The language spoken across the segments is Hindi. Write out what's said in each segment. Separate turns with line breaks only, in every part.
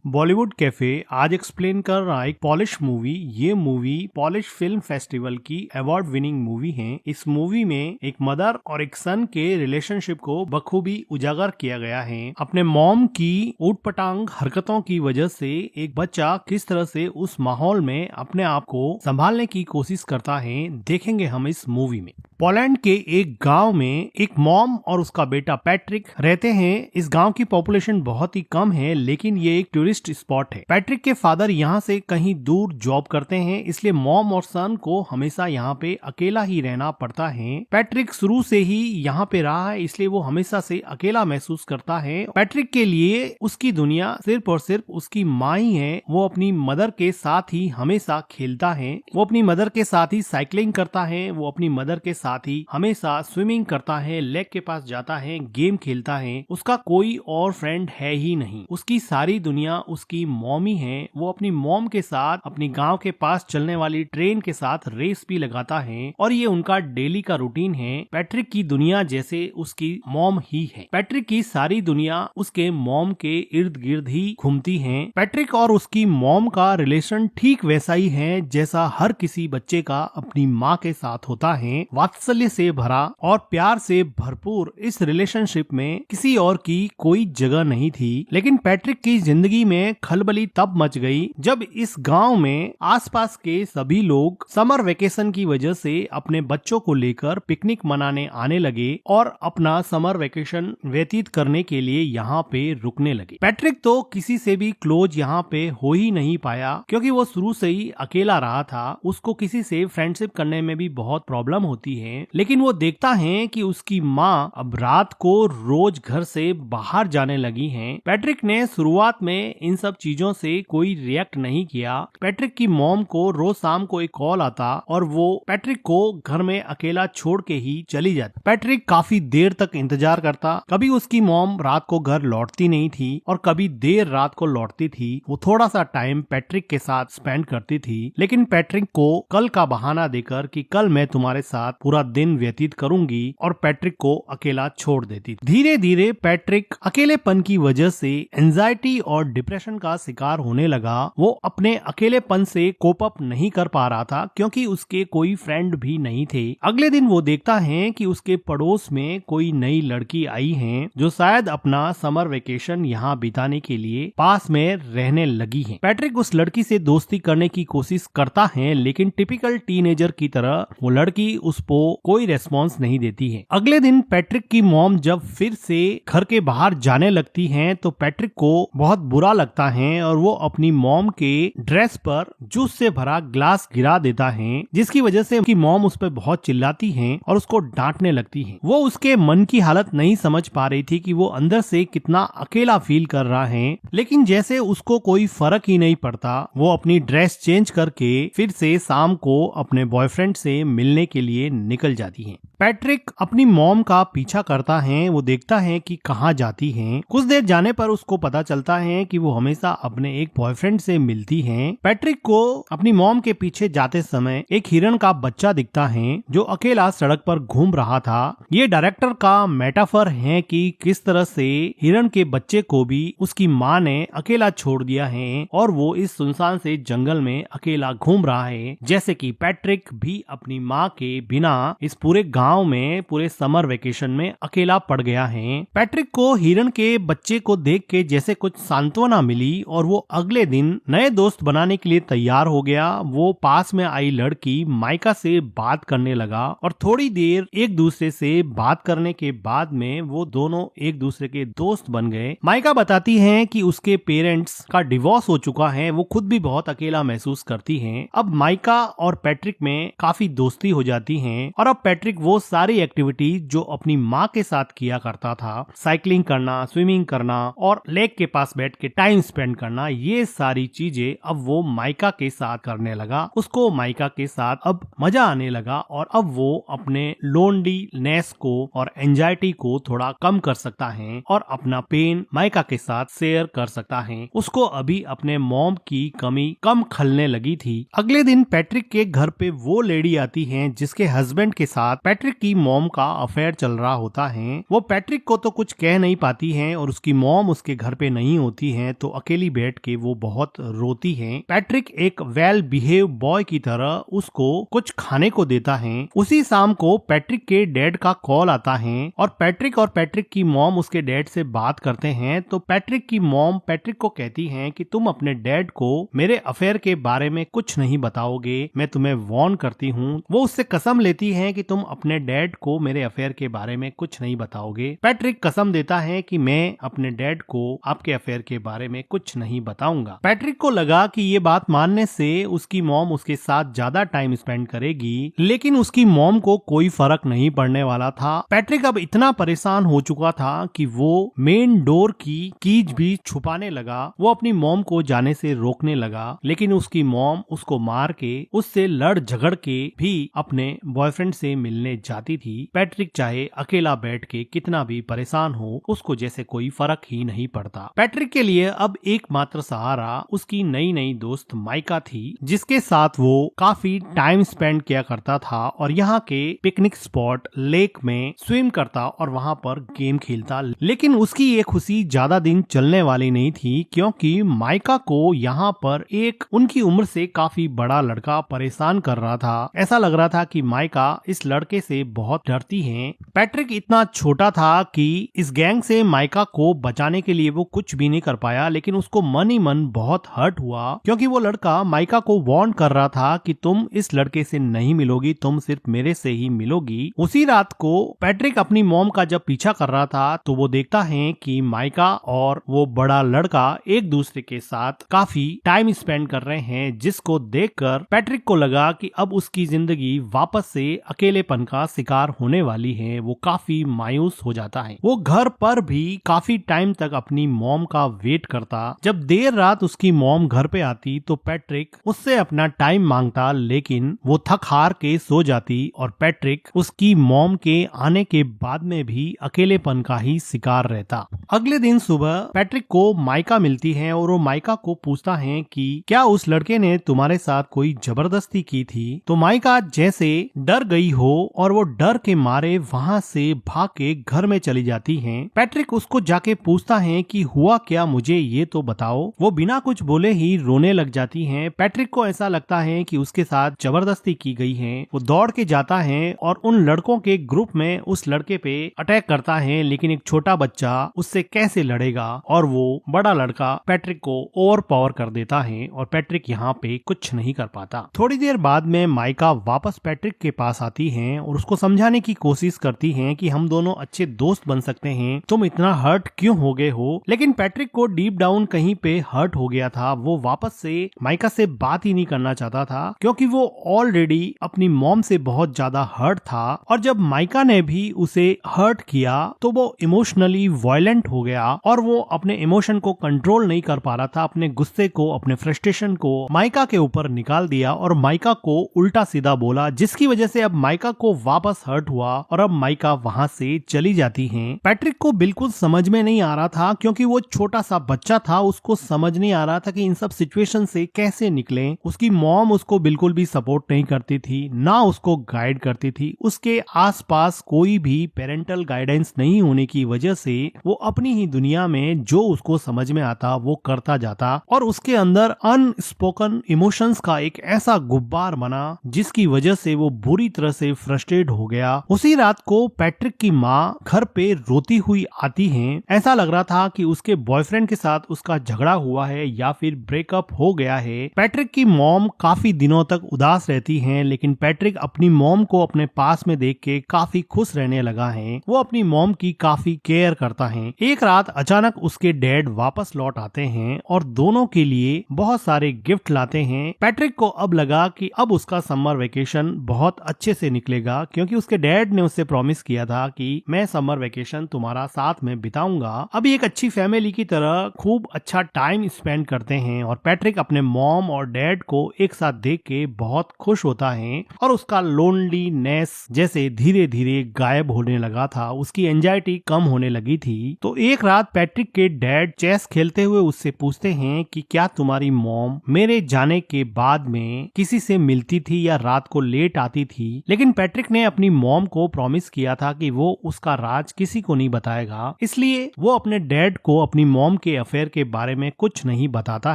बॉलीवुड कैफे आज एक्सप्लेन कर रहा है एक पॉलिश मूवी। ये मूवी पॉलिश फिल्म फेस्टिवल की अवार्ड विनिंग मूवी है। इस मूवी में एक मदर और एक सन के रिलेशनशिप को बखूबी उजागर किया गया है। अपने मॉम की ऊटपटांग हरकतों की वजह से एक बच्चा किस तरह से उस माहौल में अपने आप को संभालने की कोशिश करता है, देखेंगे हम इस मूवी में। पोलैंड के एक गांव में एक मॉम और उसका बेटा पैट्रिक रहते हैं। इस गांव की पॉपुलेशन बहुत ही कम है, लेकिन ये एक टूरिस्ट स्पॉट है। पैट्रिक के फादर यहाँ से कहीं दूर जॉब करते हैं, इसलिए मॉम और सन को हमेशा यहाँ पे अकेला ही रहना पड़ता है। पैट्रिक शुरू से ही यहाँ पे रहा है, इसलिए वो हमेशा से अकेला महसूस करता है। पैट्रिक के लिए उसकी दुनिया सिर्फ और सिर्फ उसकी माँ ही है। वो अपनी मदर के साथ ही हमेशा खेलता है, वो अपनी मदर के साथ ही साइकिलिंग करता है, वो अपनी मदर के साथ ही हमेशा स्विमिंग करता है, लेक के पास जाता है, गेम खेलता है। उसका कोई और फ्रेंड है ही नहीं। उसकी सारी दुनिया उसकी मॉम ही है। वो अपनी मॉम के साथ अपनी गांव के पास चलने वाली ट्रेन के साथ रेस भी लगाता है और ये उनका डेली का रूटीन है। पैट्रिक की दुनिया जैसे उसकी मॉम ही है। पैट्रिक की सारी दुनिया उसके मॉम के इर्द गिर्द ही घूमती है। पैट्रिक और उसकी मॉम का रिलेशन ठीक वैसा ही है जैसा हर किसी बच्चे का अपनी माँ के साथ होता है। वात्सल्य से भरा और प्यार से भरपूर इस रिलेशनशिप में किसी और की कोई जगह नहीं थी। लेकिन पैट्रिक की जिंदगी में खलबली तब मच गई जब इस गांव में आसपास के सभी लोग समर वेकेशन की वजह से अपने बच्चों को लेकर पिकनिक मनाने आने लगे और अपना समर वेकेशन व्यतीत करने के लिए यहाँ पे रुकने लगे। पैट्रिक तो किसी से भी क्लोज यहाँ पे हो ही नहीं पाया, क्योंकि वो शुरू से ही अकेला रहा था। उसको किसी से फ्रेंडशिप करने में भी बहुत प्रॉब्लम होती है। लेकिन वो देखता है कि उसकी माँ अब रात को रोज घर से बाहर जाने लगी हैं। पैट्रिक ने शुरुआत में इन सब चीजों से कोई रिएक्ट नहीं किया। पैट्रिक की मॉम को रोज शाम को एक कॉल आता और वो पैट्रिक को घर में अकेला छोड़ के ही चली जाती। पैट्रिक काफी देर तक इंतजार करता। कभी उसकी मॉम रात को घर लौटती नहीं थी और कभी देर रात को लौटती थी। वो थोड़ा सा टाइम पैट्रिक के साथ स्पेंड करती थी, लेकिन पैट्रिक को कल का बहाना देकर कि कल मैं तुम्हारे साथ पूरा दिन व्यतीत करूंगी और पैट्रिक को अकेला छोड़ देती। धीरे धीरे पैट्रिक अकेलेपन की वजह से एंजाइटी और डिप्रेशन का शिकार होने लगा। वो अपने अकेलेपन से कोप अप नहीं कर पा रहा था, क्योंकि उसके कोई फ्रेंड भी नहीं थे। अगले दिन वो देखता है कि उसके पड़ोस में कोई नई लड़की आई है जो शायद अपना समर वेकेशन यहाँ बिताने के लिए पास में रहने लगी है। पैट्रिक उस लड़की से दोस्ती करने की कोशिश करता है, लेकिन टिपिकल टीनेजर की तरह वो लड़की उसको कोई रेस्पॉन्स नहीं देती है। अगले दिन पैट्रिक की मॉम जब फिर से घर के बाहर जाने लगती हैं तो पैट्रिक को बहुत बुरा लगता है और वो अपनी मॉम के ड्रेस पर जूस से भरा ग्लास गिरा देता है, जिसकी वजह से उसकी मॉम उस पर बहुत चिल्लाती है और उसको डांटने लगती है। वो उसके मन की हालत नहीं समझ पा रही थी कि वो अंदर से कितना अकेला फील कर रहा है, लेकिन जैसे उसको कोई फर्क ही नहीं पड़ता, वो अपनी ड्रेस चेंज करके फिर से शाम को अपने बॉयफ्रेंड से मिलने के लिए निकल जाती है। पैट्रिक अपनी मॉम का पीछा करता है। वो देखता है कि कहाँ जाती है। कुछ देर जाने पर उसको पता चलता है कि वो हमेशा अपने एक बॉयफ्रेंड से मिलती है। पैट्रिक को अपनी मॉम के पीछे जाते समय एक हिरन का बच्चा दिखता है जो अकेला सड़क पर घूम रहा था। ये डायरेक्टर का मेटाफर है कि किस तरह से हिरन के बच्चे को भी उसकी माँ ने अकेला छोड़ दिया है और वो इस सुनसान से जंगल में अकेला घूम रहा है, जैसे कि पैट्रिक भी अपनी माँ के बिना इस पूरे गांव में पूरे समर वेकेशन में अकेला पड़ गया है। पैट्रिक को हिरन के बच्चे को देख के जैसे कुछ सांत्वना मिली और वो अगले दिन नए दोस्त बनाने के लिए तैयार हो गया। वो पास में आई लड़की माइका से बात करने लगा और थोड़ी देर एक दूसरे से बात करने के बाद में वो दोनों एक दूसरे के दोस्त बन गए। माइका बताती है कि उसके पेरेंट्स का डिवोर्स हो चुका है। वो खुद भी बहुत अकेला महसूस करती है। अब माइका और पैट्रिक में काफी दोस्ती हो जाती है और अब पैट्रिक वो सारी एक्टिविटी जो अपनी माँ के साथ किया करता था, साइकिलिंग करना, स्विमिंग करना और लेक के पास बैठ के टाइम स्पेंड करना, ये सारी चीजें अब वो माइका के साथ करने लगा। उसको माइका के साथ अब मजा आने लगा और अब वो अपने लोनलीनेस को और एंजाइटी को थोड़ा कम कर सकता है और अपना पेन माइका के साथ शेयर कर सकता है। उसको अभी अपने मॉम की कमी कम खलने लगी थी। अगले दिन पैट्रिक के घर पे वो लेडी आती है जिसके हस्बैंड के साथ पैट्रिक की मॉम का अफेयर चल रहा होता है। वो पैट्रिक को तो कुछ कह नहीं पाती हैं और उसकी मॉम उसके घर पे नहीं होती है, तो अकेली बैठ के वो बहुत रोती है। पैट्रिक एक वेल बिहेव बॉय की तरह उसको कुछ खाने को देता है। उसी शाम को पैट्रिक के डैड का कॉल आता है और पैट्रिक की मॉम उसके डैड से बात करते हैं। तो पैट्रिक की मॉम पैट्रिक को कहती हैं कि तुम अपने डैड को मेरे अफेयर के बारे में कुछ नहीं बताओगे, मैं तुम्हें वार्न करती हूँ। वो उससे कसम लेती है कि तुम अपने डैड को मेरे अफेयर के बारे में कुछ नहीं बताओगे। पैट्रिक कसम देता है कि मैं अपने डैड को आपके अफेयर के बारे में कुछ नहीं बताऊंगा। पैट्रिक को लगा कि ये बात मानने से उसकी मॉम उसके साथ ज्यादा टाइम स्पेंड करेगी, लेकिन उसकी मॉम को कोई फर्क नहीं पड़ने वाला था। पैट्रिक अब इतना परेशान हो चुका था कि वो मेन डोर की कीज भी छुपाने लगा। वो अपनी मॉम को जाने से रोकने लगा, लेकिन उसकी मॉम उसको मार के उससे लड़ झगड़ के भी अपने बॉयफ्रेंड से मिलने जाती थी। पैट्रिक चाहे अकेला बैठ के कितना भी परेशान हो, उसको जैसे कोई फर्क ही नहीं पड़ता। पैट्रिक के लिए अब एकमात्र सहारा उसकी नई नई दोस्त माइका थी, जिसके साथ वो काफी टाइम स्पेंड किया करता था और यहाँ के पिकनिक स्पॉट लेक में स्विम करता और वहाँ पर गेम खेलता। लेकिन उसकी ये खुशी ज्यादा दिन चलने वाली नहीं थी, क्योंकि माइका को यहाँ पर एक उनकी उम्र से काफी बड़ा लड़का परेशान कर रहा था। ऐसा लग रहा था कि माइका इस लड़के से बहुत डरती है। पैट्रिक इतना छोटा था कि इस गैंग से माइका को बचाने के लिए वो कुछ भी नहीं कर पाया, लेकिन उसको मन ही मन बहुत हर्ट हुआ, क्योंकि वो लड़का माइका को वार्न कर रहा था कि तुम इस लड़के से नहीं मिलोगी, तुम सिर्फ मेरे से ही मिलोगी। उसी रात को पैट्रिक अपनी मॉम का जब पीछा कर रहा था तो वो देखता है कि माइका और वो बड़ा लड़का एक दूसरे के साथ काफी टाइम स्पेंड कर रहे हैं, जिसको देखकर पैट्रिक को लगा कि अब उसकी जिंदगी वापस से अकेलेपन का शिकार होने वाली है। वो काफी मायूस हो जाता है। वो घर पर भी काफी टाइम तक अपनी मॉम का वेट करता। जब देर रात उसकी मॉम घर पे आती तो पैट्रिक उससे अपना टाइम मांगता, लेकिन वो थक हार के सो जाती और पैट्रिक उसकी मॉम के आने के बाद में भी अकेलेपन का ही शिकार रहता। अगले दिन सुबह पैट्रिक को माइका मिलती है और वो माइका को पूछता है कि क्या उस लड़के ने तुम्हारे साथ कोई जबरदस्ती की थी। तो माइका जैसे डर गई हो और वो डर के मारे वहाँ से भाग के घर में चली जाती है। पैट्रिक उसको जाके पूछता है कि हुआ क्या, मुझे ये तो बताओ। वो बिना कुछ बोले ही रोने लग जाती है। पैट्रिक को ऐसा लगता है कि उसके साथ जबरदस्ती की गई है। वो दौड़ के जाता है और उन लड़कों के ग्रुप में उस लड़के पे अटैक करता है, लेकिन एक छोटा बच्चा उससे कैसे लड़ेगा और वो बड़ा लड़का पैट्रिक को ओवर पावर कर देता है और पैट्रिक यहाँ पे कुछ नहीं कर पाता। थोड़ी देर बाद में माइका वापस पैट्रिक के पास आती है और उसको समझाने की कोशिश करती है कि हम दोनों अच्छे दोस्त बन सकते हैं, तुम इतना हर्ट क्यों हो गए हो। लेकिन पैट्रिक को डीप डाउन कहीं पे हर्ट हो गया था। वो वापस से माइका से बात ही नहीं करना चाहता था, क्योंकि वो ऑलरेडी अपनी मॉम से बहुत ज्यादा हर्ट था और जब माइका ने भी उसे हर्ट किया तो वो इमोशनली वायलेंट हो गया और वो अपने इमोशन को कंट्रोल नहीं कर पा रहा था। अपने गुस्से को, अपने फ्रस्ट्रेशन को माइका के ऊपर निकाल दिया और माइका को उल्टा सीधा बोला, जिसकी वजह से अब माइका को वापस हर्ट हुआ और अब माइका वहाँ से चली जाती है। पैट्रिक को बिल्कुल समझ में नहीं आ रहा था, क्योंकि वो छोटा सा बच्चा था, उसको समझ नहीं आ रहा था कि इन सब सिचुएशन से कैसे निकले। उसकी मॉम उसको बिल्कुल भी सपोर्ट नहीं करती थी, ना उसको गाइड करती थी। उसके आसपास कोई भी पेरेंटल गाइडेंस नहीं होने की वजह से वो अपनी ही दुनिया में जो उसको समझ में आता वो करता जाता और उसके अंदर अनस्पोकन इमोशंस का एक ऐसा गुब्बार बना जिसकी वजह से वो बुरी तरह से फ्रस्ट्रेट हो गया। उसी रात को पैट्रिक की माँ घर पे रोती हुई आती है। ऐसा लग रहा था कि उसके बॉयफ्रेंड के साथ उसका झगड़ा हुआ है या फिर ब्रेकअप हो गया है। पैट्रिक की मॉम काफी दिनों तक उदास रहती हैं, लेकिन पैट्रिक अपनी मॉम को अपने पास में देख के काफी खुश रहने लगा है। वो अपनी मॉम की काफी केयर करता है। एक रात अचानक उसके डैड वापस लौट आते हैं और दोनों के लिए बहुत सारे गिफ्ट लाते हैं। पैट्रिक को अब लगा कि अब उसका समर वेकेशन बहुत अच्छे से निकलेगा, क्योंकि उसके डैड ने उससे प्रॉमिस किया था कि मैं समर वेकेशन तुम्हारा साथ में बिताऊंगा। अभी एक अच्छी फैमिली की तरह खूब अच्छा टाइम स्पेंड करते हैं और पैट्रिक अपने मॉम और डैड को एक साथ देख के बहुत खुश होता है और उसका लोनलीनेस जैसे धीरे धीरे गायब होने लगा था। उसकी एंजाइटी कम होने लगी थी। तो एक रात पैट्रिक के डैड चेस खेलते हुए उससे पूछते हैं कि क्या तुम्हारी मॉम मेरे जाने के बाद में किसी से मिलती थी या रात को लेट आती थी। लेकिन पैट्रिक ने अपनी मॉम को प्रॉमिस किया था कि वो उसका राज किसी को नहीं बताएगा, इसलिए वो अपने डैड को अपनी मॉम के के अफेयर के बारे में कुछ नहीं बताता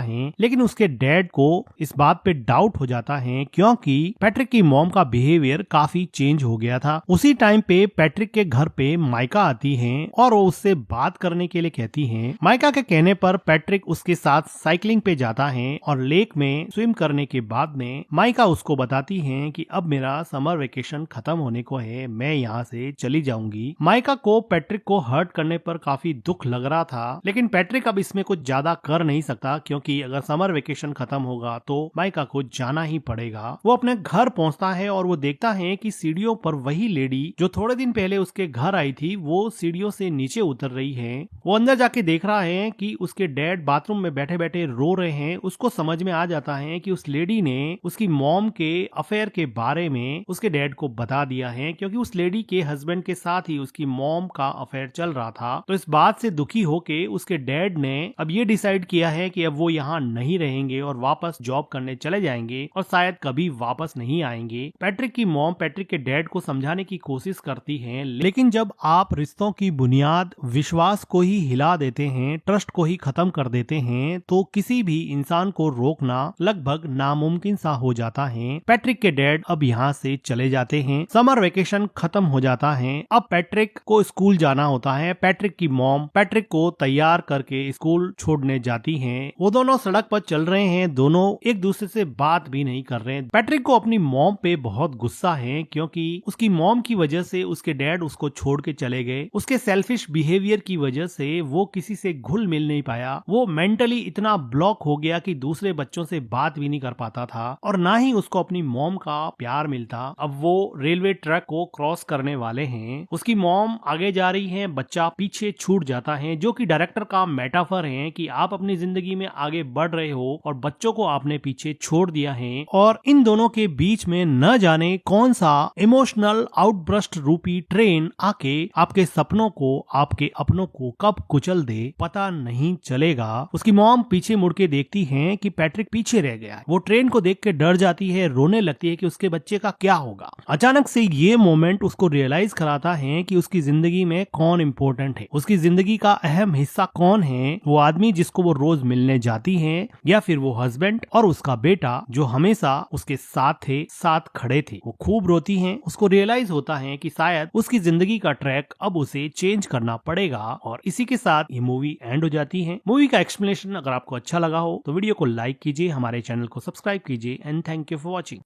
है, लेकिन उसके डैड को इस बात पे डाउट हो जाता है क्योंकि पैट्रिक की मॉम का बिहेवियर काफी चेंज हो गया था। उसी टाइम पे पैट्रिक के घर पे माइका आती है और वो उससे बात करने के लिए कहती है। माइका के कहने पर पैट्रिक उसके साथ साइकिलिंग पे जाता है और लेक में स्विम करने के बाद में माइका उसको बताती है कि अब मेरा समर वेकेशन खत्म होने को है, मैं यहाँ से चली जाऊंगी। माइका को पैट्रिक को हर्ट करने पर काफी दुख लग रहा था, लेकिन पैट्रिक अब इसमें कुछ ज्यादा कर नहीं सकता क्योंकि अगर समर वेकेशन खत्म होगा तो माइका को जाना ही पड़ेगा। वो अपने घर पहुंचता है और वो देखता है कि सीढ़ियों पर वही लेडी जो थोड़े दिन पहले उसके घर आई थी वो सीढ़ियों से नीचे उतर रही है। वो अंदर जाके देख रहा है कि उसके डैड बाथरूम में बैठे बैठे रो रहे हैं। उसको समझ में आ जाता है कि उस लेडी ने उसकी मॉम के अफेयर के बारे में उसके डैड को बता दिया है, क्योंकि उस लेडी के हस्बैंड के साथ ही उसकी मॉम का अफेयर चल रहा था। तो इस बात से दुखी होके उसके डैड ने अब ये डिसाइड किया है कि अब वो यहाँ नहीं रहेंगे और वापस जॉब करने चले जाएंगे और शायद कभी वापस नहीं आएंगे। पैट्रिक की मॉम पैट्रिक के डैड को समझाने की कोशिश करती है, लेकिन जब आप रिश्तों की बुनियाद विश्वास को ही हिला देते हैं, ट्रस्ट को ही खत्म कर देते हैं, तो किसी भी इंसान को रोकना लगभग नामुमकिन सा हो जाता है। पैट्रिक के डैड अब यहाँ से चले जाते हैं। समर वेकेशन खत्म हो जाता है। अब पैट्रिक को स्कूल जाना होता है। पैट्रिक की मॉम पैट्रिक को तैयार करके स्कूल छोड़ने जाती हैं। वो दोनों सड़क पर चल रहे हैं, दोनों एक दूसरे से बात भी नहीं कर रहे हैं। पैट्रिक को अपनी मॉम पे बहुत गुस्सा है क्योंकि उसकी मॉम की वजह से उसके डैड उसको छोड़ के चले गए। उसके सेल्फिश बिहेवियर की वजह से वो किसी से घुल मिल नहीं पाया। वो मेंटली इतना ब्लॉक हो गया कि दूसरे बच्चों से बात भी नहीं कर पाता था और ना ही उसको अपनी मॉम का प्यार मिलता। अब वो रेलवे ट्रैक को क्रॉस करने वाले हैं। उसकी मॉम आगे जा रही है, बच्चा पीछे छूट जाता है, जो कि डायरेक्टर का मेटाफर है कि आप अपनी जिंदगी में आगे बढ़ रहे हो और बच्चों को आपने पीछे छोड़ दिया है। और इन दोनों के बीच में न जाने कौन सा इमोशनल आउटबर्स्ट रूपी ट्रेन आके आपके सपनों को, आपके अपनों को कब कुचल दे पता नहीं चलेगा। उसकी मॉम पीछे मुड़ के देखती है कि पैट्रिक पीछे रह गया है। वो ट्रेन को देख के डर जाती है, रोने लगती है कि उसके बच्चे का क्या होगा। अचानक से ये मोमेंट उसको रियलाइज कराता है कि उसकी जिंदगी में कौन इम्पोर्टेंट है, उसकी जिंदगी का अहम हिस्सा कौन है। वो आदमी जिसको वो रोज मिलने जाती है, या फिर वो हस्बैंड और उसका बेटा जो हमेशा उसके साथ थे, साथ खड़े थे। वो खूब रोती है। उसको रियलाइज होता है कि शायद उसकी जिंदगी का ट्रैक अब उसे चेंज करना पड़ेगा। और इसी के साथ ये मूवी एंड हो जाती है। मूवी का एक्सप्लेनेशन अगर आपको अच्छा लगा हो तो वीडियो को लाइक कीजिए, हमारे चैनल को सब्सक्राइब कीजिए and thank you for watching.